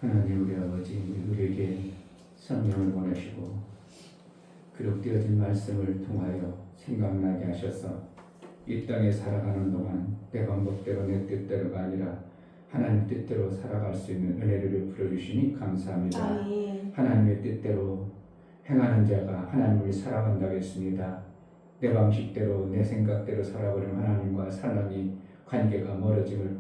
하나님 우리 아버지, 우리에게 성령을 보내시고 기록되어진 말씀을 통하여 생각나게 하셔서 이 땅에 살아가는 동안 내 방법대로 내 뜻대로가 아니라 하나님 뜻대로 살아갈 수 있는 은혜를 베풀어주시니 감사합니다. 아멘. 하나님의 뜻대로 행하는 자가 하나님을 살아간다고 했습니다. 내 방식대로 내 생각대로 살아버리면 하나님과 사람이 관계가 멀어짐을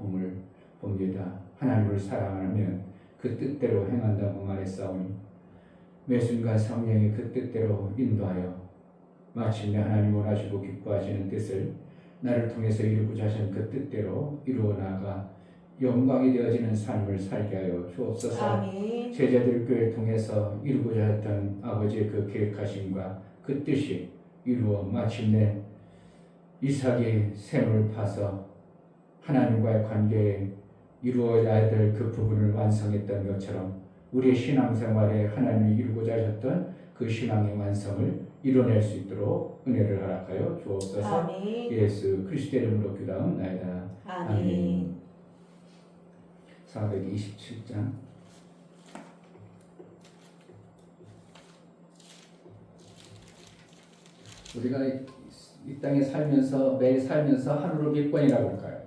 봅니다. 하나님을 사랑하면 그 뜻대로 행한다고 말했사오니 매 순간 성령이 그 뜻대로 인도하여 마침내 하나님 원하시고 기뻐하시는 뜻을 나를 통해서 이루고자 하신 그 뜻대로 이루어 나아가 영광이 되어지는 삶을 살게 하여 주옵소서. 아멘. 제자들 교회를 통해서 이루고자 했던 아버지의 그 계획하심과 그 뜻이 이루어 마침내 이삭이 샘을 파서 하나님과의 관계에 이루어져야 될 그 부분을 완성했던 것처럼 우리의 신앙생활에 하나님이 이루고자 하셨던 그 신앙의 완성을 이뤄낼 수 있도록 은혜를 허락하여 주옵소서. 아멘. 예수 그리스도의 이름으로 기도하옵나이다. 아멘. 427장 우리가 이 땅에 살면서 매일 살면서 하루를 몇 번이라고 할까요?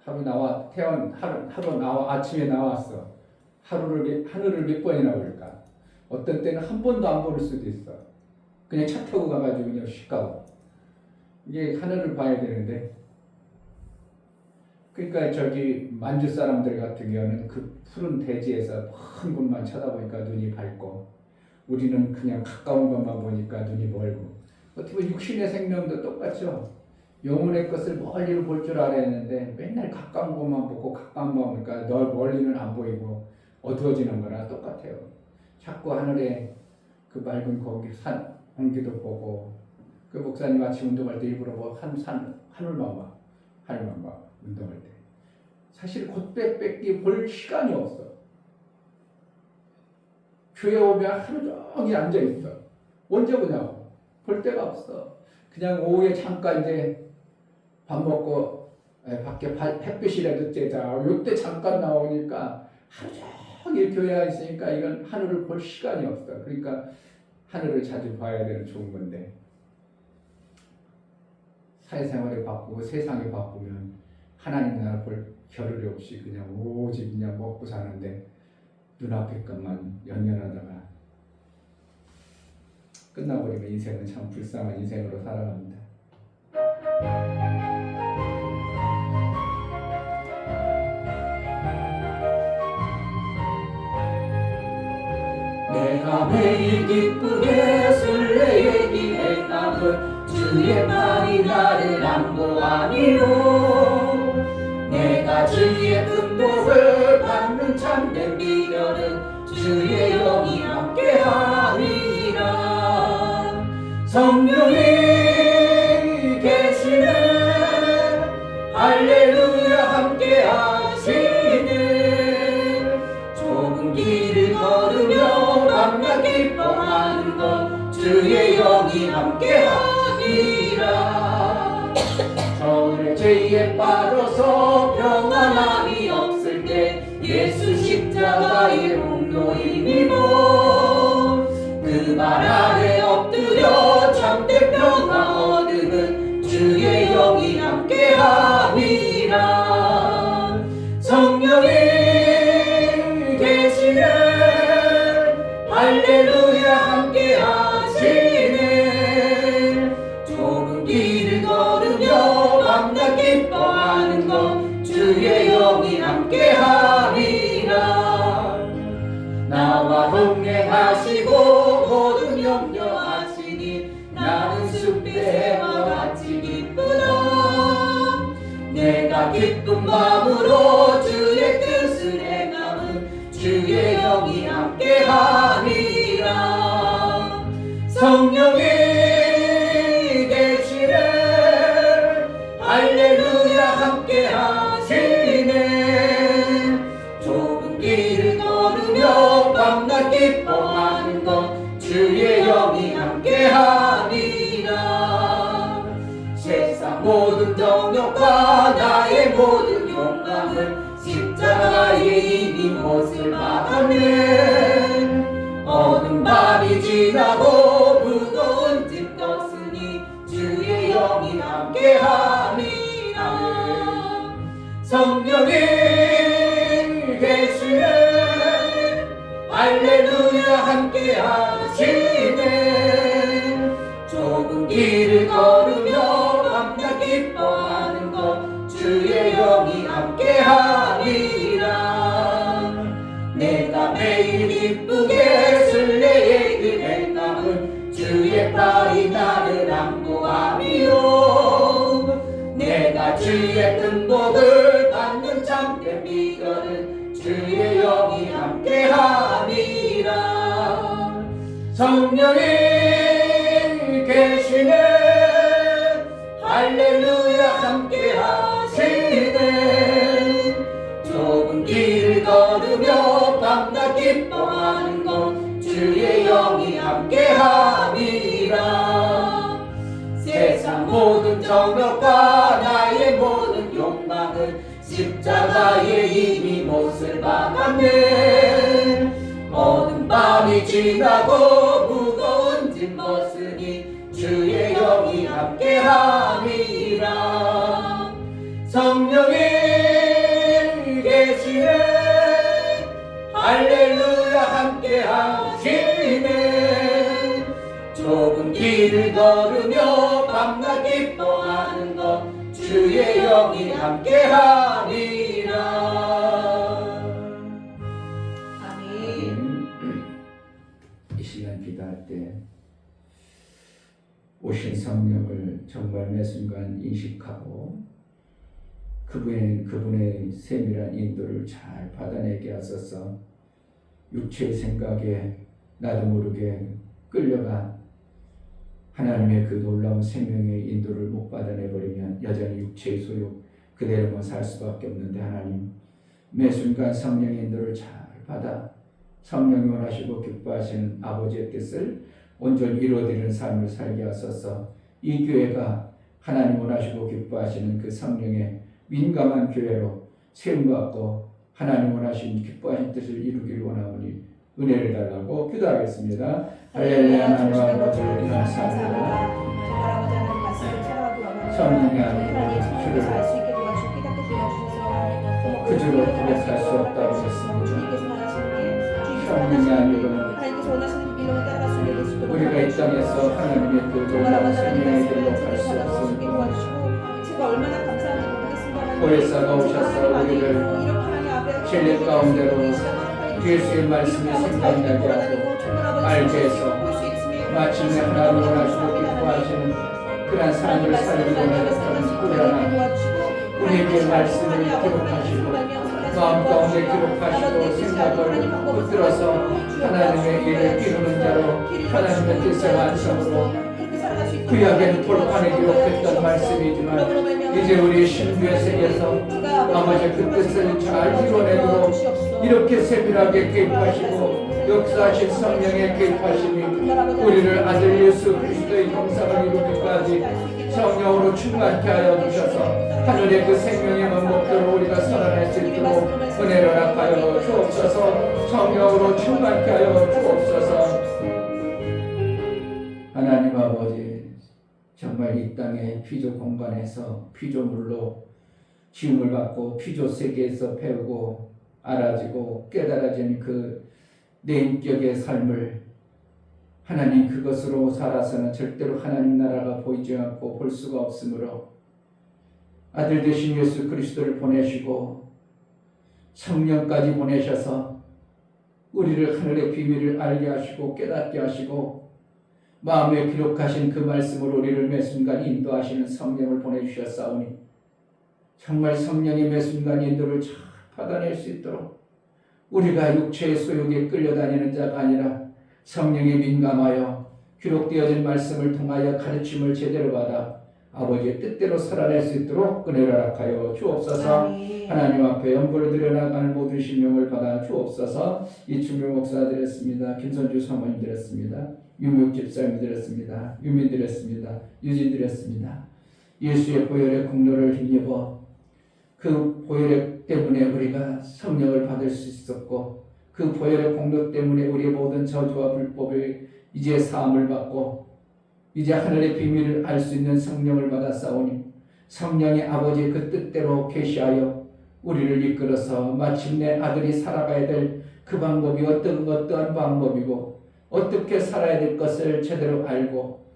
하루 나와 아침에 나왔어. 하루를 몇 번이라고 할까? 어떤 때는 한 번도 안 볼 수도 있어. 그냥 차 타고 가가지고 그냥 휙 가고. 이게 하늘을 봐야 되는데. 그러니까 저기 만주 사람들 같은 경우는 그 푸른 대지에서 한 곳만 쳐다보니까 눈이 밝고, 우리는 그냥 가까운 것만 보니까 눈이 멀고. 어떻게 보면 육신의 생명도 똑같죠. 영혼의 것을 멀리로 볼 줄 알아야 했는데 맨날 가까운 것만 보고 가까운 것만 보니까 널 멀리는 안 보이고 어두워지는 거나 똑같아요. 자꾸 하늘에 그 맑은 거기 산 공기도 보고, 그 목사님 아침 운동할 때 일부러 뭐 하늘만 봐 운동할 때. 사실 곧배 뺏기 볼 시간이 없어. 교회 오면 하루 종일 앉아 있어. 언제 보냐고. 볼 데가 없어. 그냥 오후에 잠깐 이제 밥 먹고 밖에 햇빛이라도 쬐자. 요때 잠깐 나오니까 하루 종일 교회에 있으니까 이건 하늘을 볼 시간이 없어. 그러니까 하늘을 자주 봐야 되는 좋은 건데, 사회생활에 바쁘고 세상에 바쁘면 하나님 나라 볼 겨를이 없이 그냥 오직 그냥 먹고 사는데 눈앞의 것만 연연하다가 끝나버리면 인생은 참 불쌍한 인생으로 살아갑니다. 내가 매일 기쁘게 술래 얘기해 남은 주의 팔이 나를 안보하니요. 내가 주의 금복을 받는 참된 비결은 주의 영이 함께하리라. 성령이 계시네 할렐루야 함께하시네. 좁은 길을 걸으며 밤낮 기뻐하는 것 주의 영이 함께하리라. 저울의 죄에 빠져서 평안함이 없을 때 예수 십자가의 공로 힘입어 그 말 아래 엎드려 참된 평화 얻으면 주의 영이 함께하리라. 성령이 계시네 할렐루야 함께하시네. 좁은 길을 걸으며 밤낮 기뻐하는 것 주의 영이 함께하리라. 나와 동행하시고 모든 염려하시니 나는 숲배와 같이 기쁘다. 내가 기쁜 마음으로 주의 뜻을 행하면 주의 영이 함께하리라. 성령이 계시네 할렐루야 함께하시네. 좁은 길을 걸으며 밤낮 기뻐하는 것 주의 영이 함께하리라. 세상 모든 정욕과 나의 모든 욕망을 십자가에 이미 못을 박았네. 어느 밤이 지나고 무거운 짐 떴으니 주의 영이 함께하리라. 성령이 계시네. 할렐루야 함께하시네. 좁은 길을 걸으며 밤낮 기뻐하는 것 주의 영이 함께하리라. 내가 매일 기쁘게 순례의 길에 남은 주의 팔이 나를 안보함이요. 내가 주의 큰 복을 받는 참된 비결은 주의 영이 함께함이라. 성령이 계시네. 할렐루야 함께하시네. 좁은 길을 걸으며 밤낮 기뻐하는 것 주의 영이 함께함이라. 세상 모든 정욕과 나의 모든 욕망은 십자가에 이미 못을 박았네. 어느 밤이 지나고 무거운 짐 벗으니 주의 영이 함께함이라. 성령이 계시네. 할렐루야 함께하시네. 좁은 길을 걸으며 밤낮 기뻐하는 것 주의 영이 함께함이라. 아멘. 이 시간 기도할 때 오신 성령을 정말 매 순간 인식하고 그분의 세밀한 인도를 잘 받아내게 하소서. 육체의 생각에 나도 모르게 끌려가 하나님의 그 놀라운 생명의 인도를 못 받아내버리면 여전히 육체의 소욕 그대로만 살 수밖에 없는데, 하나님 매 순간 성령의 인도를 잘 받아 성령이 원하시고 기뻐하시는 아버지의 뜻을 온전히 이루어드리는 삶을 살게 하소서. 이 교회가 하나님 원하시고 기뻐하시는 그 성령의 민감한 교회로 세움받고 하나님 원하시는 기뻐하신 뜻을 이루기를 원하오니 은혜를 달라고 기도하겠습니다. 할렐루야. 하나님 아버지 감사합니다. 성령의 하나님 주를 그주로 고백할 수 없다고 했습니다. 성령의 하나님은 우리가 이 땅에서 하나님의 그 놀라운 생명의 길로 갈 수 없습니다. 보혜사 넣으셔서 우리를 진리 가운데로 예수의 말씀이 생각나게 하고 알게 해서 마침내 하나님 원하시고 기뻐하시는 그런 삶을 살기 원하는 우리 하나님, 우리에게 말씀을 기록하시고 마음 가운데 기록하시고 생각을 붙들어서 하나님의 일을 이루는 자로 하나님의 뜻의 완성으로 구약에는 돌판에 기록했던 말씀이지만 이제 우리 신부의 세계에서 아버지 그 뜻을 잘 이뤄내도록 이렇게 세밀하게 개입하시고 역사하신 성령의 개입하심이 우리를 아들 예수 그리스도의 형상을 이루기까지 성령으로 충만케 하여 주셔서 하늘의 그 생명의 목표로 우리가 살아낼 수 있도록 은혜를 허락하여 주옵소서. 성령으로 충만케 하여 주옵소서. 하나님 아버지, 정말 이 땅의 피조 공간에서 피조물로 지음을 받고 피조 세계에서 배우고 알아지고 깨달아진 그 내 인격의 삶을 하나님 그것으로 살아서는 절대로 하나님 나라가 보이지 않고 볼 수가 없으므로 아들 되신 예수 그리스도를 보내시고 성령까지 보내셔서 우리를 하늘의 비밀을 알게 하시고 깨닫게 하시고 마음에 기록하신 그 말씀으로 우리를 매 순간 인도하시는 성령을 보내주셨사오니 정말 성령의 매 순간 인도를 잘 받아낼 수 있도록 우리가 육체의 소욕에 끌려다니는 자가 아니라 성령에 민감하여 기록되어진 말씀을 통하여 가르침을 제대로 받아 아버지의 뜻대로 살아낼 수 있도록 은혜를 허락하여 주옵소서. 하나님 앞에 연보를 드려나가는 모든 신명을 받아 주옵소서. 이충명 목사 드렸습니다. 김선주 사모님 드렸습니다. 유목 집사님 드렸습니다. 유민 드렸습니다. 유진 드렸습니다. 예수의 보혈의 공로를 힘입어 그 보혈의 때문에 우리가 성령을 받을 수 있었고 그 보혈의 공로 때문에 우리의 모든 저주와 불법을 이제 사함을 받고 이제 하늘의 비밀을 알 수 있는 성령을 받아 싸우니 성령의 아버지의 그 뜻대로 계시하여 우리를 이끌어서 마침내 아들이 살아가야 될 그 방법이 어떠한 방법이고 어떻게 살아야 될 것을 제대로 알고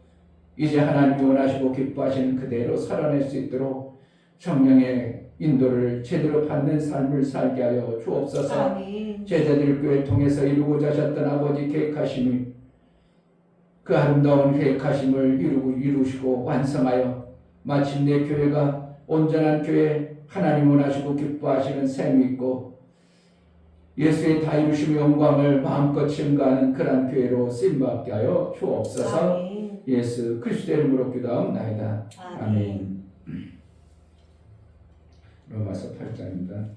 이제 하나님이 원하시고 기뻐하시는 그대로 살아낼 수 있도록 성령의 인도를 제대로 받는 삶을 살게 하여 주옵소서. 아멘. 제자들 교회 통해서 이루고자 하셨던 아버지 계획하심이 그 아름다운 계획하심을 이루시고 완성하여 마침내 교회가 온전한 교회, 하나님 원하시고 기뻐하시는 셈이 있고 예수의 다 이루심의 영광을 마음껏 증거하는 그러한 교회로 쓰임받게 하여 주옵소서. 아멘. 예수 그리스도의 이름으로 기도하옵나이다. 아멘. 로마서 8장입니다.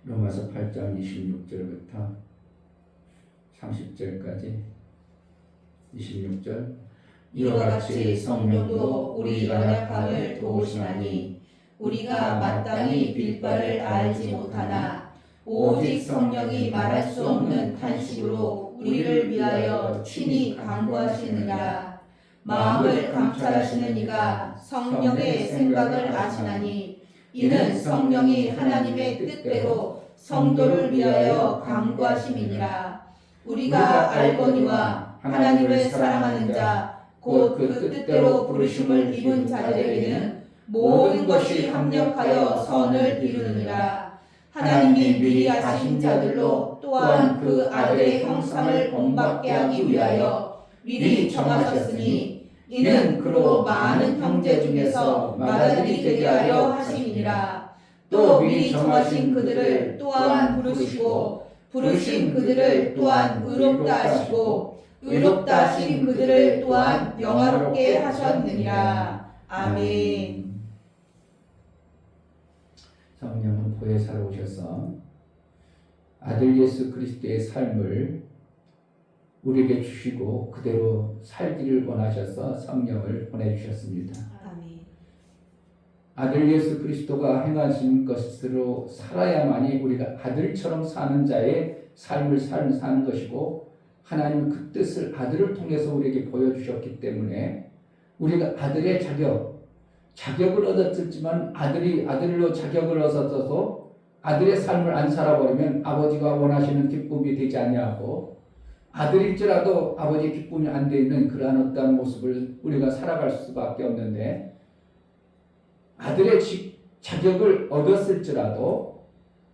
로마서 8장 26절부터 30절까지 26절 이와 같이 성령도 우리 연약함을 도우시나니 우리가 마땅히 빌 바를 알지 못하나 오직 성령이 말할 수 없는 탄식으로 우리를 위하여 친히 간구하시느니라. 마음을 감찰하시는 이가 성령의 생각을 아시나니 이는 성령이 하나님의 뜻대로 성도를 위하여 간구하심이니라. 우리가 알거니와 하나님을 사랑하는 자 곧 그 뜻대로 부르심을 입은 자들에게는 모든 것이 합력하여 선을 이루느니라. 하나님이 미리 아신 자들로 또한 그 아들의 형상을 본받게 하기 위하여 미리 정하셨으니 이는 그로 많은 형제 중에서 맏아들이 되게 하려 하심이니라. 또 미리 정하신 그들을 또한 부르시고 부르신 그들을 또한 의롭다 하시고 의롭다 하신 그들을 또한 영화롭게 하셨느니라. 아멘. 성령은 보혜사로 오셔서 아들 예수 그리스도의 삶을 우리에게 주시고 그대로 살기를 원하셔서 성령을 보내주셨습니다. 아멘. 아들 예수 그리스도가 행하신 것으로 살아야만이 우리가 아들처럼 사는 자의 삶을 사는 것이고 하나님은 그 뜻을 아들을 통해서 우리에게 보여주셨기 때문에 우리가 아들의 자격을 얻었지만 아들로 자격을 얻어서도 아들의 삶을 안 살아버리면 아버지가 원하시는 기쁨이 되지 않냐고 아들일지라도 아버지의 기쁨이 안 돼 있는 그러한 어떠한 모습을 우리가 살아갈 수밖에 없는데 아들의 자격을 얻었을지라도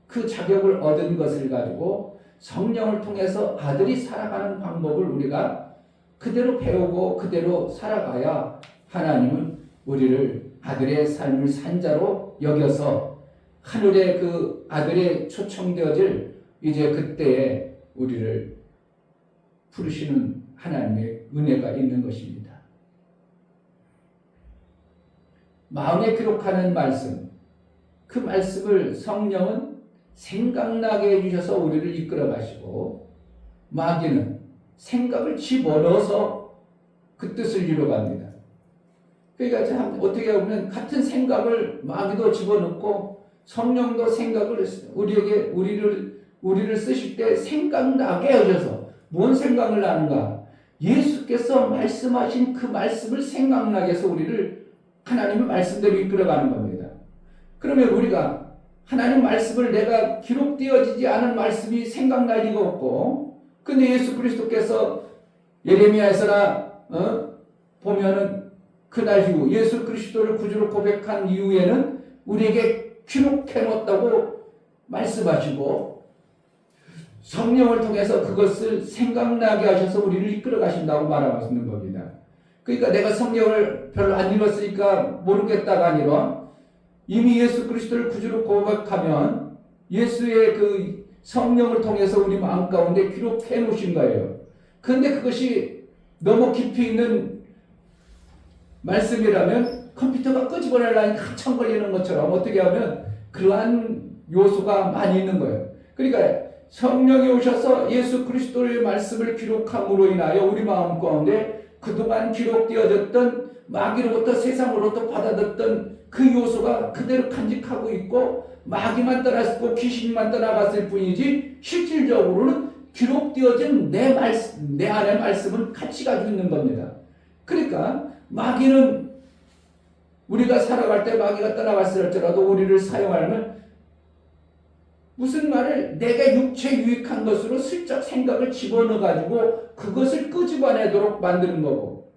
그 자격을 얻은 것을 가지고 성령을 통해서 아들이 살아가는 방법을 우리가 그대로 배우고 그대로 살아가야 하나님은 우리를 아들의 삶을 산 자로 여겨서 하늘의 그 아들의 초청되어질 이제 그때에 우리를 부르시는 하나님의 은혜가 있는 것입니다. 마음에 기록하는 말씀, 그 말씀을 성령은 생각나게 해주셔서 우리를 이끌어 가시고 마귀는 생각을 집어넣어서 그 뜻을 이루어갑니다. 그러니까 참 어떻게 보면 같은 생각을 마귀도 집어넣고 성령도 생각을 우리를 쓰실 때 생각나게 하셔서 뭔 생각을 나는가? 예수께서 말씀하신 그 말씀을 생각나게 해서 우리를 하나님의 말씀대로 이끌어가는 겁니다. 그러면 우리가 하나님 말씀을 내가 기록되어지지 않은 말씀이 생각날 리가 없고 근데 예수 그리스도께서 예레미야에서나 보면은 그날 이후 예수 그리스도를 구주로 고백한 이후에는 우리에게 기록해 놓았다고 말씀하시고 성령을 통해서 그것을 생각나게 하셔서 우리를 이끌어 가신다고 말하고 있는 겁니다. 그러니까 내가 성령을 별로 안 읽었으니까 모르겠다가 아니라 이미 예수 그리스도를 구주로 고백하면 예수의 그 성령을 통해서 우리 마음 가운데 기록해 놓으신 거예요. 그런데 그것이 너무 깊이 있는 말씀이라면 컴퓨터가 끄집어내려니 한참 걸리는 것처럼 어떻게 하면 그러한 요소가 많이 있는 거예요. 그러니까 성령이 오셔서 예수 그리스도의 말씀을 기록함으로 인하여 우리 마음 가운데 그동안 기록되어졌던 마귀로부터 세상으로부터 받아들였던 그 요소가 그대로 간직하고 있고 마귀만 떠났고 귀신만 떠나갔을 뿐이지 실질적으로는 기록되어진 내 안의 말씀은 같이 가지고 있는 겁니다. 그러니까 마귀는 우리가 살아갈 때 마귀가 떠나갔을지라도 우리를 사용하려면 무슨 말을 내가 육체 유익한 것으로 슬쩍 생각을 집어넣어가지고 그것을 끄집어내도록 만드는 거고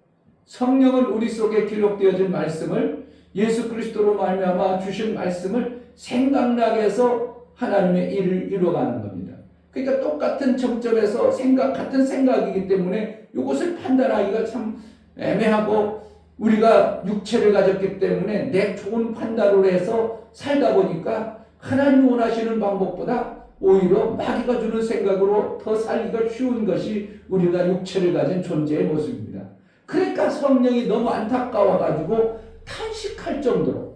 성령은 우리 속에 기록되어진 말씀을 예수 그리스도로 말미암아 주신 말씀을 생각나게 해서 하나님의 일을 이루어가는 겁니다. 그러니까 똑같은 정점에서 같은 생각이기 때문에 이것을 판단하기가 참 애매하고 우리가 육체를 가졌기 때문에 내 좋은 판단으로 해서 살다 보니까 하나님 원하시는 방법보다 오히려 마귀가 주는 생각으로 더 살기가 쉬운 것이 우리가 육체를 가진 존재의 모습입니다. 그러니까 성령이 너무 안타까워가지고 탄식할 정도로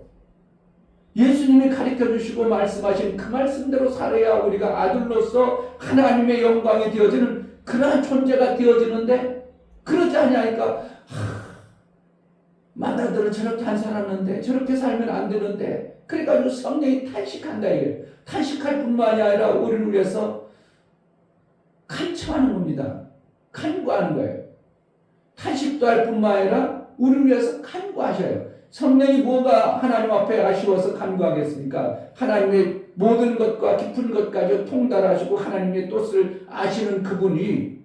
예수님이 가르쳐 주시고 말씀하신 그 말씀대로 살아야 우리가 아들로서 하나님의 영광이 되어지는 그러한 존재가 되어지는데 그러지 않으니까 마다들은 저렇게 안 살았는데 저렇게 살면 안 되는데 그래가지고 성령이 탄식한다 이거예요. 탄식할 뿐만이 아니라 우리를 위해서 간청하는 겁니다. 간구하는 거예요. 탄식도 할 뿐만 아니라 우리를 위해서 간구하셔요. 성령이 뭐가 하나님 앞에 아쉬워서 간구하겠습니까? 하나님의 모든 것과 깊은 것까지 통달하시고 하나님의 뜻을 아시는 그분이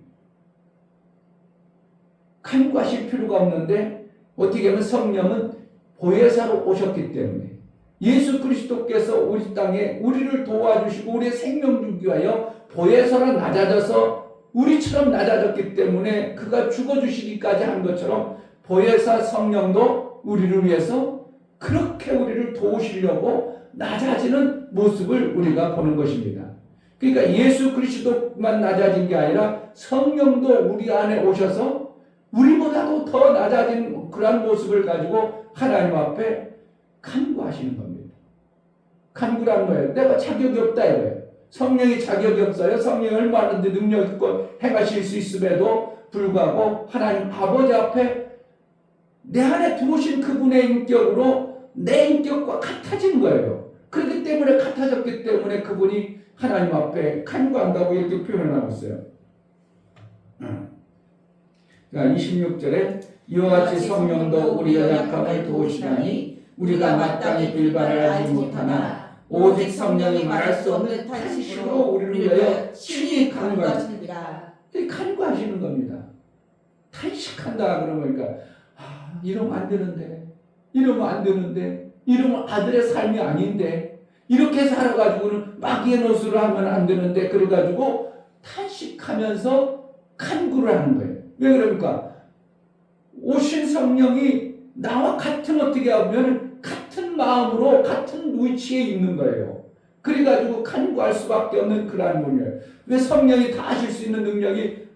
간구하실 필요가 없는데 어떻게 하면 성령은 보혜사로 오셨기 때문에 예수 그리스도께서 우리 땅에 우리를 도와주시고 우리의 생명 주기 위하여 보혜사로 낮아져서 우리처럼 낮아졌기 때문에 그가 죽어주시기까지 한 것처럼 보혜사 성령도 우리를 위해서 그렇게 우리를 도우시려고 낮아지는 모습을 우리가 보는 것입니다. 그러니까 예수 그리스도만 낮아진 게 아니라 성령도 우리 안에 오셔서 우리보다도 더 낮아진 그런 모습을 가지고 하나님 앞에 간구하시는 겁니다. 간구라는 거예요. 내가 자격이 없다 이거예요. 성령이 자격이 없어요. 성령이 얼마든지 능력 있고 행하실 수 있음에도 불구하고 하나님 아버지 앞에 내 안에 들어오신 그분의 인격으로 내 인격과 같아진 거예요. 그렇기 때문에 같아졌기 때문에 그분이 하나님 앞에 간구한다고 이렇게 표현하고 있어요. 그러니까 26절에 이와 같이 성령도 우리 연약함을 도우시나니 우리가 마땅히 빌바를 알지 못하나 오직 성령이 말할 수 없는 탄식으로 우리를 위하여 친히 간구하시니라. 간구하시는 겁니다. 탄식한다 그러면 그러니까 이러면 안 되는데 이러면 안 되는데 이러면 아들의 삶이 아닌데 이렇게 살아가지고는 마귀의 노릇을 하면 안 되는데 그래가지고 탄식하면서 간구를 하는 거예요. 왜 그럽니까? 오신 성령이 나와 같은 어떻게 하면 같은 마음으로 같은 위치에 있는 거예요. 그래가지고 간구할 수밖에 없는 그러한 분이에요. 왜 성령이 다 하실 수 있는 능력이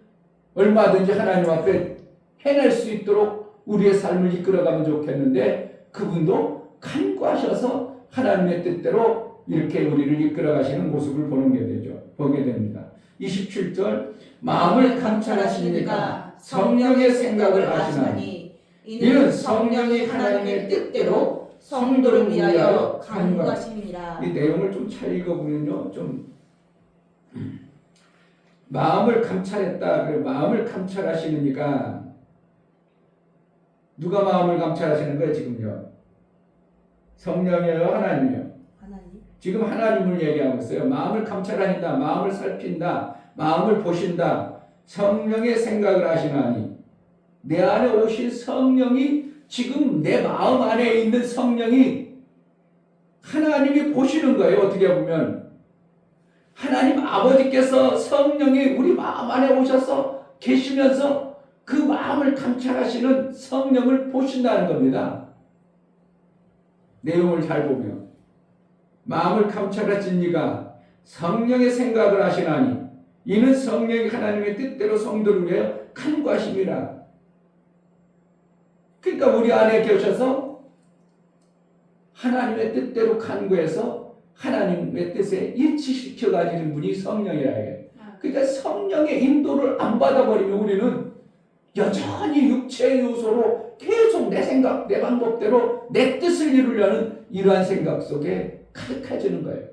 얼마든지 하나님 앞에 해낼 수 있도록 우리의 삶을 이끌어가면 좋겠는데 그분도 간구하셔서 하나님의 뜻대로 이렇게 우리를 이끌어가시는 모습을 보게 됩니다. 27절 마음을 감찰하시니까 성령의 생각을 아시나니 이는 성령이 하나님의 뜻대로 성도를 위하여 간구하심이라. 이 내용을 좀 잘 읽어보면요, 좀 마음을 감찰했다. 마음을 감찰하시니까 누가 마음을 감찰하시는 거예요 지금요? 성령이에요, 하나님이요? 하나님. 지금 하나님을 얘기하고 있어요. 마음을 감찰하신다, 마음을 살핀다, 마음을 보신다. 성령의 생각을 하시나니 내 안에 오신 성령이 지금 내 마음 안에 있는 성령이 하나님이 보시는 거예요. 어떻게 보면 하나님 아버지께서 성령이 우리 마음 안에 오셔서 계시면서 그 마음을 감찰하시는 성령을 보신다는 겁니다. 내용을 잘 보면 마음을 감찰하신 이가 성령의 생각을 하시나니 이는 성령이 하나님의 뜻대로 성도를 위하여 간구하심이라. 그러니까 우리 안에 계셔서 하나님의 뜻대로 간구해서 하나님의 뜻에 일치시켜 가지는 분이 성령이라 해요. 그러니까 성령의 인도를 안 받아버리면 우리는 여전히 육체의 요소로 계속 내 생각, 내 방법대로 내 뜻을 이루려는 이러한 생각 속에 가득해지는 거예요.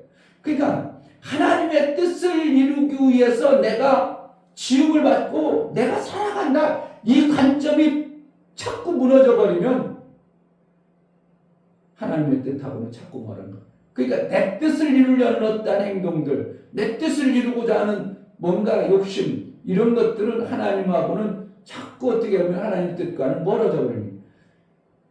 그러니까 하나님의 뜻을 이루기 위해서 내가 지음을 받고 내가 살아간다, 이 관점이 자꾸 무너져 버리면 하나님의 뜻하고는 자꾸 멀은 거예요. 그러니까 내 뜻을 이루려는 어떠한 행동들, 내 뜻을 이루고자 하는 뭔가 욕심, 이런 것들은 하나님하고는 자꾸 어떻게 보면 하나님 뜻과는 멀어져 버립니다.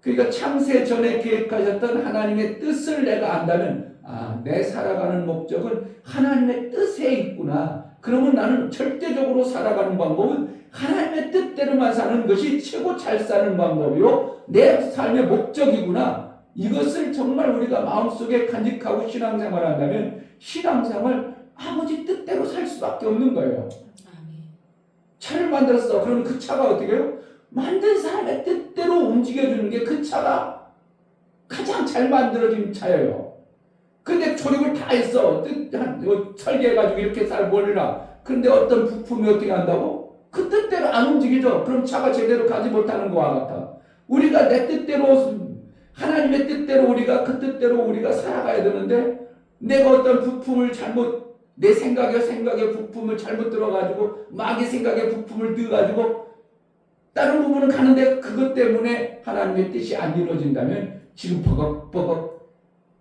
그러니까 창세 전에 계획하셨던 하나님의 뜻을 내가 안다면, 내 살아가는 목적은 하나님의 뜻에 있구나. 그러면 나는 절대적으로 살아가는 방법은 하나님의 뜻대로만 사는 것이 최고 잘 사는 방법이요, 내 삶의 목적이구나. 이것을 정말 우리가 마음속에 간직하고 신앙생활을 한다면 신앙생활 아버지 뜻대로 살 수밖에 없는 거예요. 차를 만들었어. 그러면 그 차가 어떻게 해요? 만든 사람의 뜻대로 움직여주는 게 그 차가 가장 잘 만들어진 차예요. 근데 조립을 다 했어. 설계해가지고 이렇게 잘 몰리나. 그런데 어떤 부품이 어떻게 한다고? 그 뜻대로 안 움직이죠. 그럼 차가 제대로 가지 못하는 거와 같아. 우리가 내 뜻대로, 하나님의 뜻대로 우리가 그 뜻대로 우리가 살아가야 되는데, 내가 어떤 부품을 잘못, 내 생각의 부품을 잘못 들어가지고 마귀 생각의 부품을 넣어가지고 다른 부분은 가는데 그것 때문에 하나님의 뜻이 안 이루어진다면 지금 버벅버벅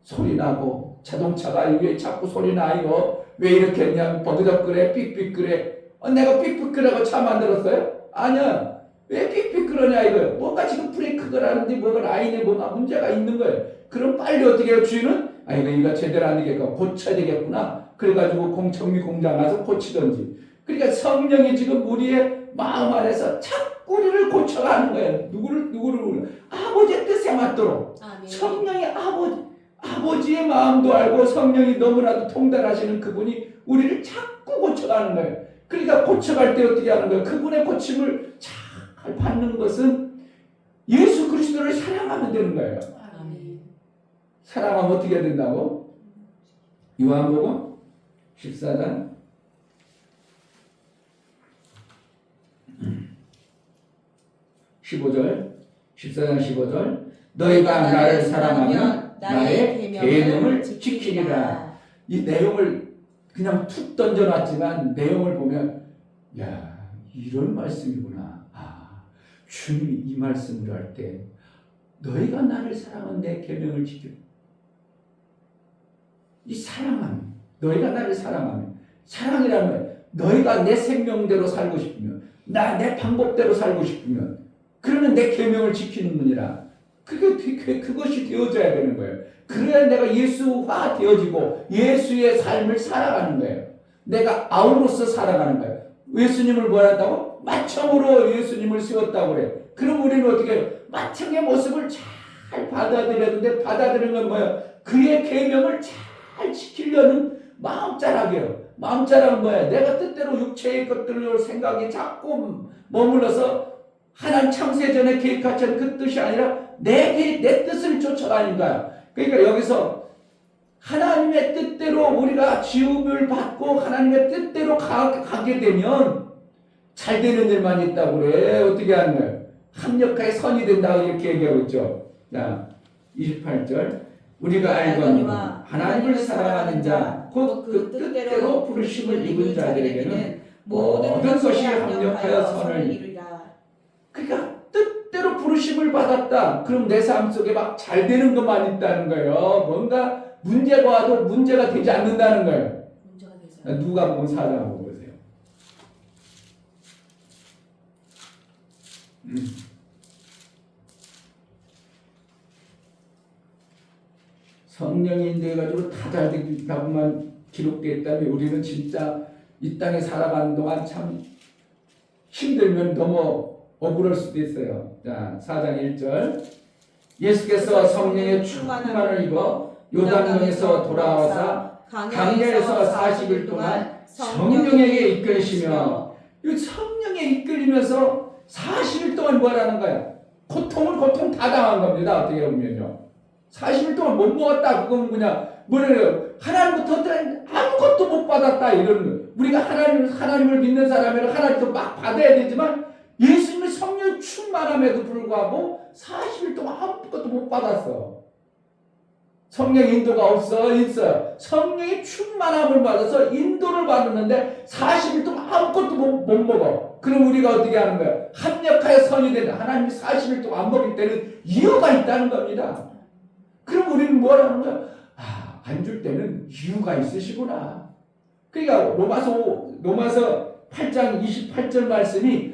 소리 나고, 자동차가 왜 자꾸 소리 나, 이거 왜 이렇게 했냐, 버그덕거려, 삑삑거려. 내가 삑삑거려고 차 만들었어요? 아니야. 왜 삑삑거리냐, 이거요. 뭔가 지금 브레이크가 라는데 뭐가 라인에 뭐가 문제가 있는 거예요. 그럼 빨리 어떻게 해요? 주인은 이거 제대로 안 되겠고 고쳐야 되겠구나. 그래가지고 정비 공장 가서 고치던지. 그러니까 성령이 지금 우리의 마음 안에서 자꾸 우리를 고쳐가는 거예요. 누구를 아버지의 뜻에 맞도록. 성령이 아버지의 마음도 알고 성령이 너무나도 통달하시는 그분이 우리를 자꾸 고쳐가는 거예요. 그러니까 고쳐갈 때 어떻게 하는 거예요? 그분의 고침을 잘 받는 것은 예수 그리스도를 사랑하면 되는 거예요. 사랑하면 어떻게 된다고? 요한복음 14장 15절, 14장 15절, 너희가 나를 사랑하면 나의 계명을 지키리라. 이 내용을 그냥 툭 던져놨지만 내용을 보면, 야, 이런 말씀이구나. 주님이 이 말씀을 할 때 너희가 나를 사랑하면 내 계명을 지키라. 이 사랑함, 너희가 나를 사랑하면, 사랑이라면 너희가 내 생명대로 살고 싶으면, 내 방법대로 살고 싶으면, 그러면 내 계명을 지키는 분이라. 그것이 되어져야 되는 거예요. 그래야 내가 예수화 되어지고 예수의 삶을 살아가는 거예요. 내가 아우로서 살아가는 거예요. 예수님을 뭐 한다고? 맏형으로 예수님을 세웠다고 그래. 그럼 우리는 어떻게 해요? 맏형의 모습을 잘 받아들여야 되는데, 받아들이는 건 뭐예요? 그의 계명을 잘 지키려는 마음자락이에요. 마음자락은 뭐야? 내가 뜻대로 육체의 것들로 생각이 자꾸 머물러서 하나님 창세 전에 계획하신 그 뜻이 아니라 내 뜻을 쫓아가는 거야. 그러니까 여기서 하나님의 뜻대로 우리가 지음을 받고 하나님의 뜻대로 가게 되면 잘 되는 일만 있다고 그래. 어떻게 하는 거예요? 합력하여 선이 된다고 이렇게 얘기하고 있죠. 자, 28절. 우리가 알거니와 하나님을 사랑하는 자, 곧 그 뜻대로 부르심을 입은 자들에게는 모든 것이 합력하여 선을 이루리라. 그러니까 뜻대로 부르심을 받았다. 그럼 내 삶 속에 막 잘 되는 것만 있다는 거예요. 뭔가 문제가 와도 문제가 되지 않는다는 거예요. 누가 보면 사장하고 보세요. 성령이 인도해가지고 다 잘 되다고만 기록되어 있다면 우리는 진짜 이 땅에 살아가는 동안 참 힘들면 너무 억울할 수도 있어요. 자, 4장 1절. 예수께서 성령의 충만을 입어 요단강에서 돌아와서 강야에서 40일 동안 성령에게 이끌리시며, 이 성령에 이끌리면서 40일 동안 뭐라는 거야? 고통 다 당한 겁니다. 어떻게 보면요. 40일 동안 못 먹었다. 그건 그냥 뭐래요? 하나님부터 아무것도 못 받았다 이러는 거예요. 우리가 하나님을 믿는 사람이라 하나님도 막 받아야 되지만 예수님의 성령 충만함에도 불구하고 40일 동안 아무것도 못 받았어. 성령 인도가 없어. 있어요. 성령의 충만함을 받아서 인도를 받았는데 40일 동안 아무것도 못 먹어. 그럼 우리가 어떻게 하는 거야? 합력하여 선이 된다. 하나님이 40일 동안 안 먹일 때는 이유가 있다는 겁니다. 그럼 우리는 뭘 하는 거야? 안 줄 때는 이유가 있으시구나. 그러니까 로마서 8장 28절 말씀이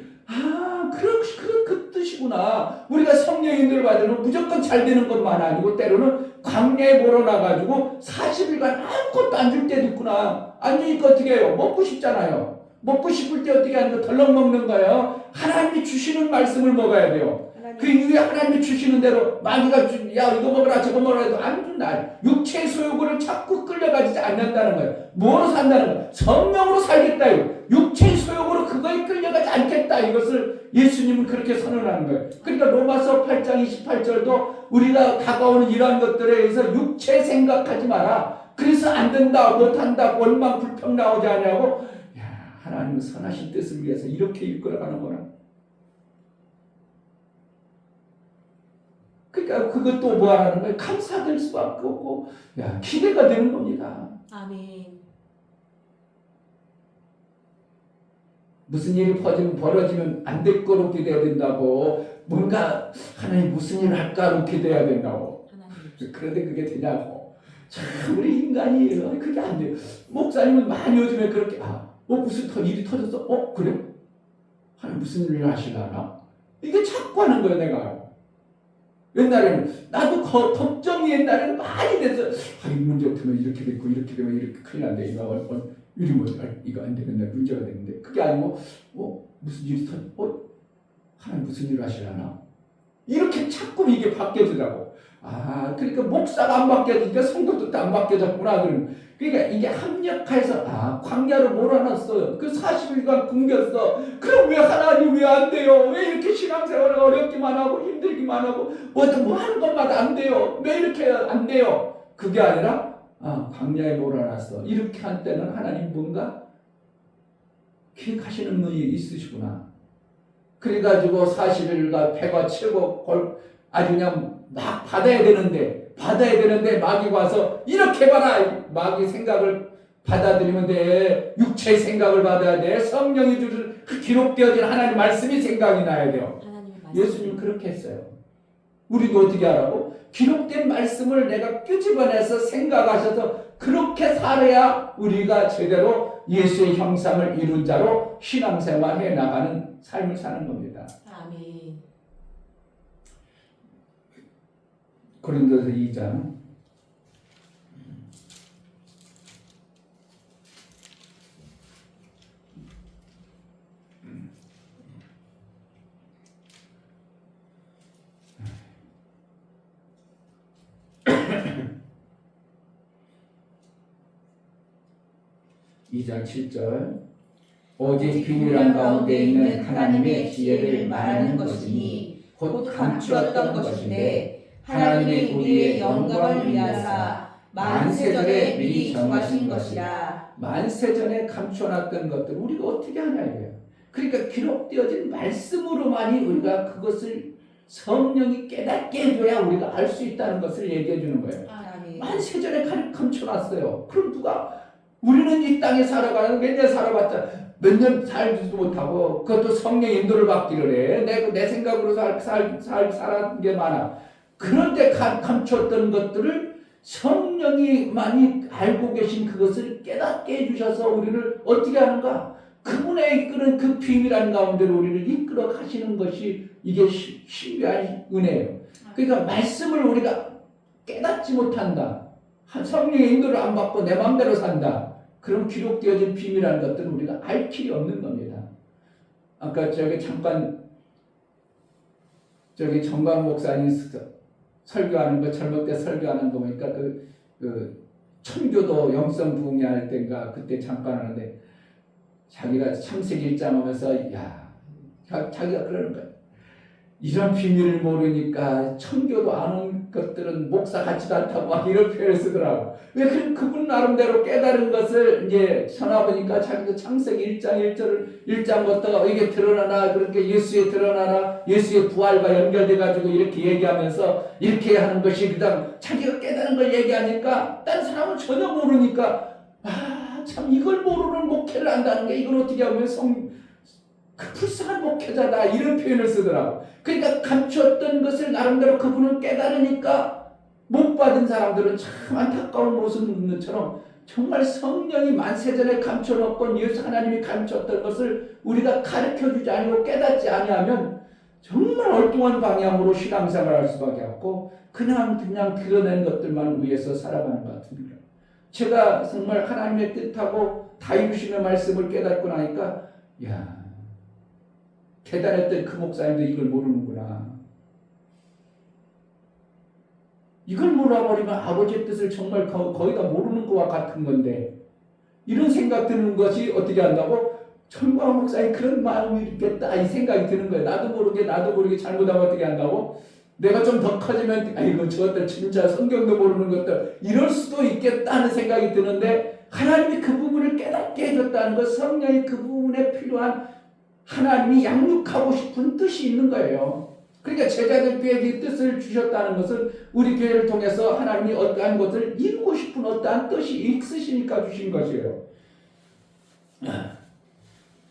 그 뜻이구나. 우리가 성령 인도를 받으면 무조건 잘 되는 것만 아니고 때로는 광야에 몰아나가지고 40일간 아무것도 안 줄 때도 있구나. 안 주니까 어떻게 해요? 먹고 싶잖아요. 먹고 싶을 때 어떻게 하는 거? 덜렁 먹는 거예요. 하나님이 주시는 말씀을 먹어야 돼요. 그 이후에 하나님이 주시는 대로 마귀가 야 이거 먹어라 저거 먹어라 해도 안 준다. 육체의 소욕을 자꾸 끌려가지 않는다는 거예요. 뭐로 산다는 거예요? 성령으로 살겠다. 육체의 소욕으로 그거에 끌려가지 않겠다. 이것을 예수님은 그렇게 선언하는 거예요. 그러니까 로마서 8장 28절도 우리가 다가오는 이러한 것들에 의해서 육체 생각하지 마라. 그래서 안 된다 못한다 원망 불평 나오지 않냐고. 하나님은 선하신 뜻을 위해서 이렇게 이끌어가는구나. 그러니까 그것도 뭐 하라는 거예요? 감사될 수밖에 없고 기대가 되는 겁니다. 아멘. 무슨 일이 벌어지면 안 될 거로 기대해야 된다고. 뭔가 하나님 무슨 일을 할까로 기대해야 된다고. 그런데 그게 되냐고. 참 우리 인간이에요. 그게 안 돼요. 목사님은 많이 요즘에 그렇게 무슨 일이 터졌어? 그래? 하나님 무슨 일을 하시려나? 이게 자꾸 하는 거예요. 내가. 옛날에는 나도 걱정이 옛날에는 많이 됐어. 이 문제 없으면 이렇게 됐고 이렇게 되면 이렇게 큰일 난대. 이거 안 되겠네. 문제가 되는데 그게 아니고 무슨 일이 하나님 무슨 일을 하시려나? 이렇게 자꾸 이게 바뀌어지더라고. 그러니까 목사가 안 바뀌어지니까 성도도 안 바뀌어졌구나. 그러니까 이게 합력해서 광야로 몰아놨어요. 그 40일간 굶겼어. 그럼 왜 하나님 왜 안 돼요? 왜 이렇게 신앙생활을 어렵기만 하고 힘들기만 하고 뭐 하는 것마다 안 돼요? 왜 이렇게 안 돼요? 그게 아니라 광야에 몰아놨어. 이렇게 한 때는 하나님 뭔가 계획하시는 분이 있으시구나. 그래가지고 40일간 배가 채고 아주 그냥 막 받아야 되는데 마귀가 와서 이렇게 봐라. 마귀 생각을 받아들이면 돼. 육체의 생각을 받아야 돼. 성령이 주신 그 기록되어진 하나님 말씀이 생각이 나야 돼요. 예수님은 그렇게 했어요. 우리도 어떻게 하라고? 기록된 말씀을 내가 끄집어내서 생각하셔서 그렇게 살아야 우리가 제대로 예수의 형상을 이룬 자로 신앙생활 해나가는 삶을 사는 겁니다. 아멘. 고린도서 2장 2장 7절 오직 비밀한 가운데 있는 하나님의 지혜를 말하는 것이니 곧 감추었던 것인데 하나님이 우리의 영광을 위하사 만세전에 미리 정하신 것이라. 만세전에 감춰놨던 것들 우리가 어떻게 하냐 이거예요. 그러니까 기록되어진 말씀으로만이 우리가 그것을 성령이 깨닫게 해줘야 우리가 알 수 있다는 것을 얘기해 주는 거예요. 만세전에 감춰놨어요. 그럼 우리는 이 땅에 살아가는 몇 년 살아봤자 몇 년 살지도 못하고 그것도 성령 인도를 받기를 해. 내 생각으로 살아는 게 많아. 그런데 감췄던 것들을 성령이 많이 알고 계신 그것을 깨닫게 해주셔서 우리를 어떻게 하는가? 그분의 이끄는 그 비밀한 가운데로 우리를 이끌어 가시는 것이 이게 신비한 은혜예요. 그러니까 말씀을 우리가 깨닫지 못한다. 성령의 인도를 안 받고 내 마음대로 산다. 그럼 기록되어진 비밀한 것들은 우리가 알 길이 없는 겁니다. 아까 잠깐 정광 목사님 설교하는 거 젊을 때 설교하는 거 보니까 그 청교도 영성 부흥회 때인가 그때 잠깐 하는데 자기가 창세기 1장 하면서 자기가 그러는 거야. 이런 비밀을 모르니까 청교도 아는 것들은 목사 같지도 않다고 막 이런 표현을 쓰더라고. 왜 그분 나름대로 깨달은 것을 이제 전화보니까 자기도 창세기 1장 1절부터가 이게 드러나나 그렇게 예수의 드러나나 예수의 부활과 연결돼 가지고 이렇게 얘기하면서 이렇게 하는 것이 그다음 자기가 깨달은 걸 얘기하니까 다른 사람은 전혀 모르니까 참 이걸 모르는 목회를 한다는 게 이걸 어떻게 하면 그 불쌍한 목회자다 이런 표현을 쓰더라고. 그러니까 감추었던 것을 나름대로 그분은 깨달으니까 못 받은 사람들은 참 안타까운 모습처럼 정말 성령이 만세전에 감춰놓고 예수 하나님이 감췄던 것을 우리가 가르쳐주지 아니고 깨닫지 아니하면 정말 엉뚱한 방향으로 신앙생활을 할 수밖에 없고 그냥 드러낸 것들만 위해서 살아가는 것 같습니다. 제가 정말 하나님의 뜻하고 다 이루시는 말씀을 깨닫고 나니까 대단했던 그 목사님도 이걸 모르는구나. 이걸 몰라버리면 아버지의 뜻을 정말 거의 다 모르는 것과 같은 건데 이런 생각 드는 것이 어떻게 한다고? 정광 목사님 그런 마음이 있겠다 이 생각이 드는 거예요. 나도 모르게 잘못하면 어떻게 한다고? 내가 좀 더 커지면 아이고 저것들 진짜 성경도 모르는 것들 이럴 수도 있겠다는 생각이 드는데 하나님이 그 부분을 깨닫게 해줬다는 것, 성령이 그 부분에 필요한 하나님이 양육하고 싶은 뜻이 있는 거예요. 그러니까 제자들에게 뜻을 주셨다는 것은 우리 교회를 통해서 하나님이 어떠한 것을 이루고 싶은 어떠한 뜻이 있으시니까 주신 것이에요.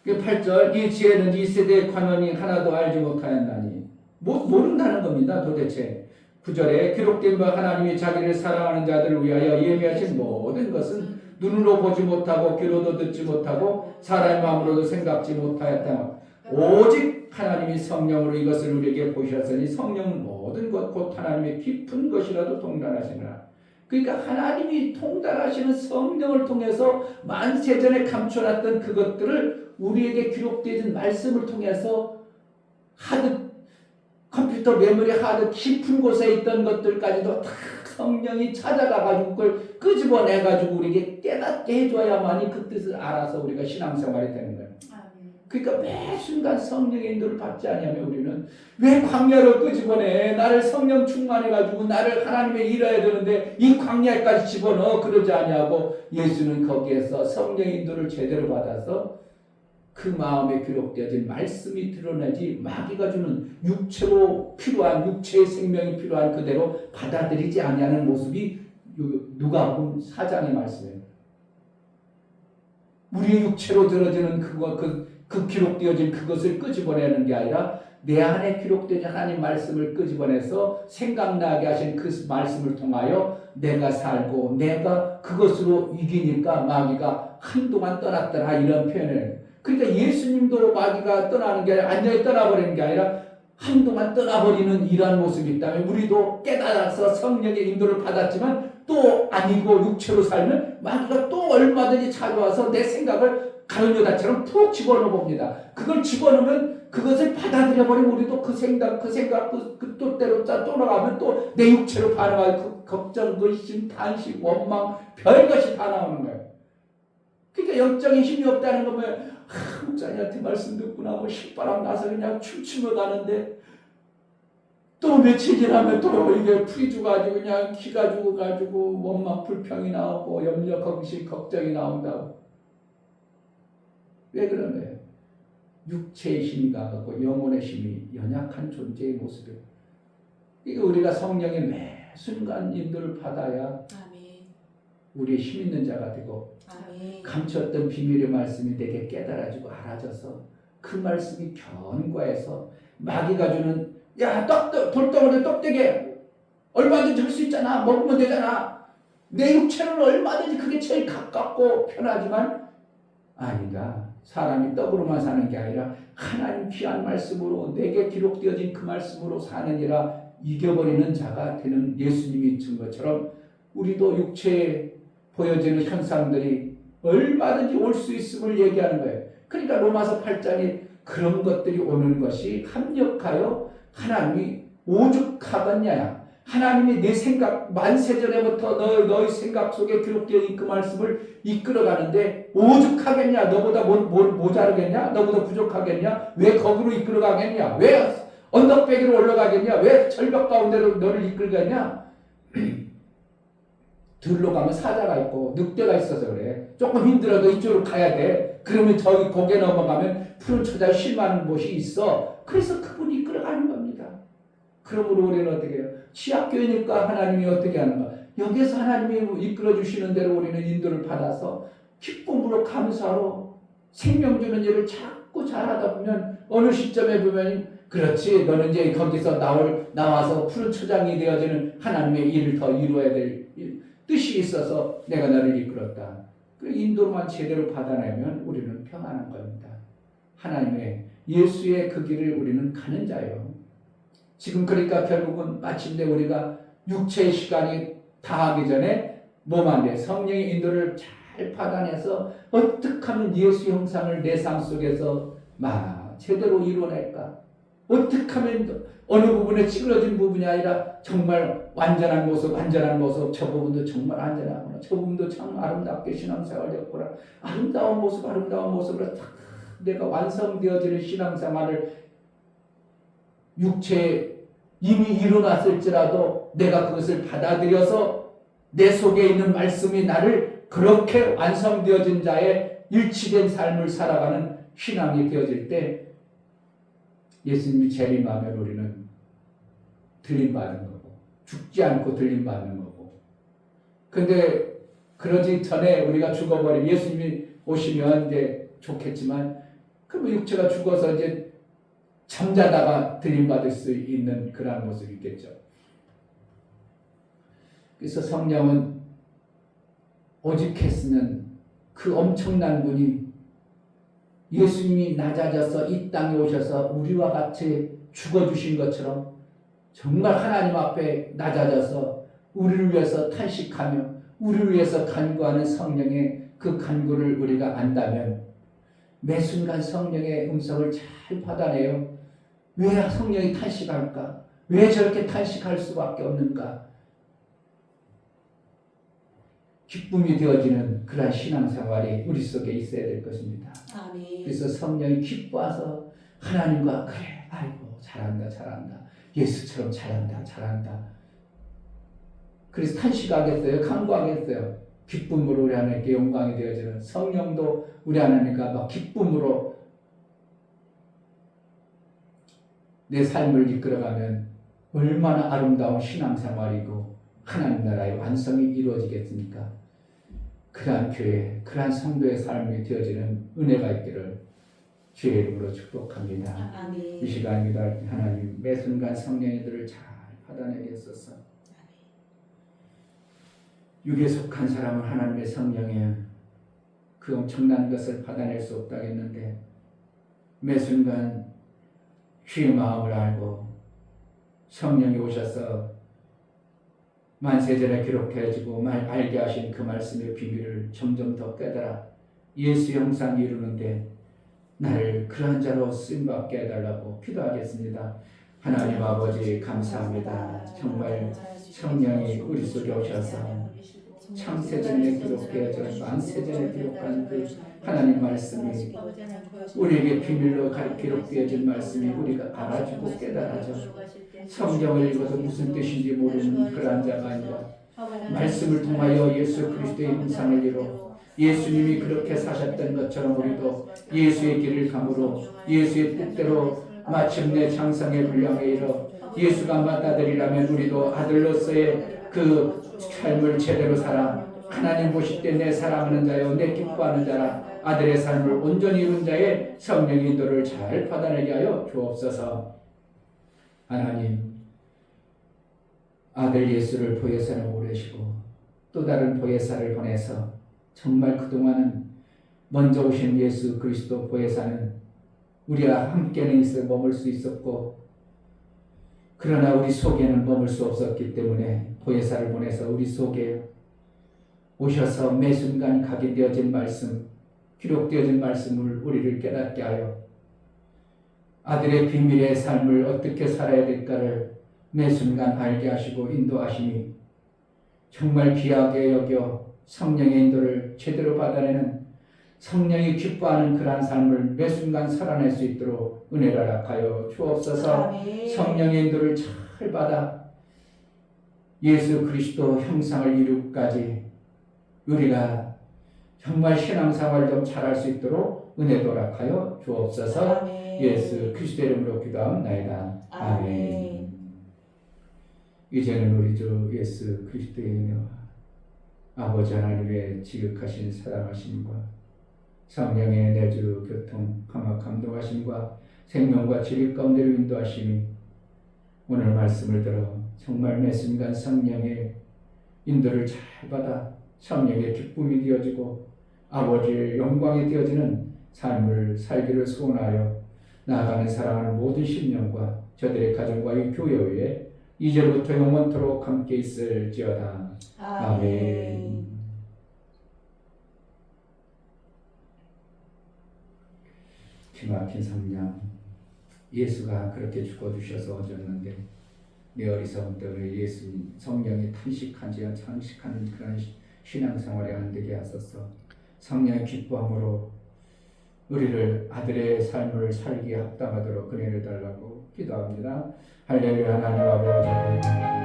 8절 이 지혜는 이 세대의 관원이 하나도 알지 못하였나니 모른다는 겁니다. 도대체 9절에 기록된 바 하나님이 자기를 사랑하는 자들을 위하여 예비하신 모든 것은 눈으로 보지 못하고 귀로도 듣지 못하고 사람의 마음으로도 생각지 못하였다. 오직 하나님이 성령으로 이것을 우리에게 보셨으니 성령은 모든 것 곧 하나님의 깊은 것이라도 통달하시느라. 그러니까 하나님이 통달하시는 성령을 통해서 만세전에 감춰놨던 그것들을 우리에게 기록되어진 말씀을 통해서 하듯 컴퓨터 메모리 하듯 깊은 곳에 있던 것들까지도 다 성령이 찾아가가지고 그걸 끄집어내가지고 우리에게 깨닫게 해줘야만이 그 뜻을 알아서 우리가 신앙생활이 되는 거예요. 그러니까 매 순간 성령의 인도를 받지 않으면 우리는 왜 광야를 끄집어내? 나를 성령 충만해가지고 나를 하나님의 일해야 되는데 이 광야까지 집어넣어 그러지 않냐고 예수는 거기에서 성령의 인도를 제대로 받아서 그 마음에 기록되어진 말씀이 드러나지 마귀가 주는 육체로 필요한 육체의 생명이 필요한 그대로 받아들이지 아니하는 모습이 누가복음 4장의 말씀이에요. 우리의 육체로 들어지는 그 기록되어진 그것을 끄집어내는 게 아니라 내 안에 기록되어진 하나님 말씀을 끄집어내서 생각나게 하신 그 말씀을 통하여 내가 살고 내가 그것으로 이기니까 마귀가 한동안 떠났더라 이런 표현을. 그러니까 예수님도 마귀가 떠나는 게 아니라 완전히 떠나버리는 게 아니라 한동안 떠나버리는 이러한 모습이 있다면 우리도 깨달아서 성령의 인도를 받았지만 또 아니고 육체로 살면 마귀가 또 얼마든지 찾아와서 내 생각을 가요다처럼 푹 집어넣어 봅니다. 그걸 집어넣으면 그것을 받아들여버리면 우리도 그 뜻대로 또 나가면 또 내 육체로 반응하고 걱정, 근심, 탄식, 원망 별것이 다 나오는 거예요. 그러니까 영적인 힘이 없다는 거면 목사님한테 말씀 듣고 나고 식바람 나서 그냥 춤추며 가는데 또 며칠 지나면 또 이게 풀이 죽어가지고 그냥 기가 죽어가지고 원망 불평이 나오고 염려 걱심 걱정이 나온다고. 왜 그런 거예요? 육체의 힘이 강하고 영혼의 힘이 연약한 존재의 모습이에요. 이거 우리가 성령의 매 순간 인도를 받아야 우리의 힘 있는 자가 되고 감췄던 비밀의 말씀이 내게 깨달아지고 알아져서 그 말씀이 견고해서 마귀가 주는 야 돌덩어리 떡대게 얼마든지 할 수 있잖아 먹으면 되잖아 내 육체는 얼마든지 그게 제일 가깝고 편하지만 아니다. 사람이 떡으로만 사는 게 아니라 하나님 귀한 말씀으로 내게 기록되어진 그 말씀으로 사느니라 이겨버리는 자가 되는 예수님이 준 것처럼 우리도 육체에 보여지는 현상들이 얼마든지 올 수 있음을 얘기하는 거예요. 그러니까 로마서 8장에 그런 것들이 오는 것이 합력하여 하나님이 오죽하겠냐. 하나님이 내 생각 만세전에부터 너의 생각 속에 기록되어 그 말씀을 이끌어가는데 오죽하겠냐. 너보다 모자르겠냐. 너보다 부족하겠냐. 왜 거기로 이끌어가겠냐. 왜 언덕배기로 올라가겠냐? 왜 절벽 가운데로 너를 이끌겠냐? 들로 가면 사자가 있고 늑대가 있어서 그래. 조금 힘들어도 이쪽으로 가야 돼. 그러면 저기 고개 넘어가면 푸른 초자 쉴만한 곳이 있어. 그래서 그분이 이끌어가는 겁니다. 그러므로 우리는 어떻게 해요? 치학교회니까 하나님이 어떻게 하는가? 여기에서 하나님이 이끌어주시는 대로 우리는 인도를 받아서 기쁨으로 감사로 생명 주는 일을 자꾸 잘하다 보면 어느 시점에 보면 그렇지, 너는 이제 거기서 나와서 푸른 초장이 되어지는 하나님의 일을 더 이루어야 될 뜻이 있어서 내가 너를 이끌었다. 그 인도만 제대로 받아내면 우리는 평안한 겁니다. 하나님의 예수의 그 길을 우리는 가는 자예요. 지금 그러니까 결국은 마침내 우리가 육체의 시간이 다하기 전에 뭐만 돼? 성령의 인도를 잘 받아내서 어떻게 하면 예수 형상을 내 삶 속에서 제대로 이루어낼까? 어떻게 하면 어느 부분에 찌그러진 부분이 아니라 정말 완전한 모습, 저 부분도 정말 안전하구나, 저 부분도 참 아름답게 신앙생활을 했구나, 아름다운 모습으로 딱 내가 완성되어지는 신앙생활을 육체에 이미 일어났을지라도 내가 그것을 받아들여서 내 속에 있는 말씀이 나를 그렇게 완성되어진 자의 일치된 삶을 살아가는 신앙이 되어질 때 예수님이 재림하면 우리는 들림받은 거고, 죽지 않고 들림받는 거고. 근데 그러지 전에 우리가 죽어버리면 예수님이 오시면 이제 좋겠지만, 그러면 육체가 죽어서 이제 잠자다가 들림받을 수 있는 그런 모습이 있겠죠. 그래서 성령은 오직 했으면 그 엄청난 분이 예수님이 낮아져서 이 땅에 오셔서 우리와 같이 죽어주신 것처럼 정말 하나님 앞에 낮아져서 우리를 위해서 탄식하며 우리를 위해서 간구하는 성령의 그 간구를 우리가 안다면 매 순간 성령의 음성을 잘 받아내요. 왜 성령이 탄식할까? 왜 저렇게 탄식할 수밖에 없는가? 기쁨이 되어지는 그런 신앙생활이 우리 속에 있어야 될 것입니다. 아멘. 그래서 성령이 기뻐서 하나님과 그래, 아이고 잘한다, 예수처럼 잘한다. 그래서 탄식하겠어요? 간구하겠어요? 기쁨으로 우리 하나님께 영광이 되어지는 성령도 우리 하나님과 막 기쁨으로 내 삶을 이끌어가면 얼마나 아름다운 신앙생활이고 하나님 나라의 완성이 이루어지겠습니까? 그러한 교회, 그러한 성도의 삶이 되어지는 은혜가 있기를 주의 이름으로 축복합니다. 아멘. 이 시간입니다. 하나님 매 순간 성령님들을 잘 받아내게 하소서. 육에 속한 사람은 하나님의 성령에 그 엄청난 것을 받아낼 수 없다겠는데 매 순간 주의 마음을 알고 성령이 오셔서 만세전에 기록해지고 알게 하신 그 말씀의 비밀을 점점 더 깨달아 예수 형상 이루는데 나를 그러한 자로 쓰임받게 해달라고 기도하겠습니다. 하나님 아버지 감사합니다. 정말 성령이 우리 속에 오셔서 창세전에 기록되어져 만세전에 기록한 그 하나님 말씀이 우리에게 비밀로 기록되어진 말씀이 우리가 알아주고 깨달아져 성경을 읽어도 무슨 뜻인지 모르는 그러한 자가 아니라 말씀을 통하여 예수 그리스도의 형상을 이루어 예수님이 그렇게 사셨던 것처럼 우리도 예수의 길을 감으로 예수의 뜻대로 마침내 장성의 분량에 이르러 예수가 받아들이라면 우리도 아들로서의 그 삶을 제대로 살아 하나님 보실 때 내 사랑하는 자요 내 기뻐하는 자라 아들의 삶을 온전히 이룬 자의 성령의 인도를 잘 받아내게 하여 주옵소서. 하나님 아들 예수를 보혜사로 보내시고 또 다른 보혜사를 보내서 정말 그동안은 먼저 오신 예수 그리스도 보혜사는 우리와 함께는 머물 수 있었고 그러나 우리 속에는 머물 수 없었기 때문에 보혜사를 보내서 우리 속에 오셔서 매 순간 각인되어진 말씀, 기록되어진 말씀을 우리를 깨닫게 하여 아들의 비밀의 삶을 어떻게 살아야 될까를 매 순간 알게 하시고 인도하시니 정말 귀하게 여겨 성령의 인도를 제대로 받아내는 성령이 기뻐하는 그러한 삶을 매 순간 살아낼 수 있도록 은혜를 허락하여 주옵소서. 아멘. 성령의 인도를 잘 받아 예수 그리스도 형상을 이루기까지 우리가 정말 신앙생활을 좀 잘할 수 있도록 은혜도 허락하여 주옵소서. 아멘. 예수 그리스도 이름으로 기도하옵나이다. 아멘. 이제는 우리 주 예수 그리스도의 은혜와 아버지 하나님의 지극하신 사랑하심과 성령의 내주 교통 감화 감동하심과 생명과 진리 가운데로 인도하심이 오늘 말씀을 들어 정말 매 순간 성령의 인도를 잘 받아 성령의 기쁨이 되어지고 아버지의 영광이 되어지는 삶을 살기를 소원하여 나아가는 사랑하는 모든 심령과 저들의 가정과 이 교회 위에 이제부터 영원토록 함께 있을지어다. 아멘. 기막힌 성령, 예수가 그렇게 죽어주셔서 오셨는데 내 어리석음 때문에 예수 성령이 탄식하는 그런 신앙생활이 안 되게 하소서. 성령의 기뻐함으로 우리를 아들의 삶을 살기에 합당하도록 은혜를 달라고 기도합니다. 할렐루야. 하나님 아버지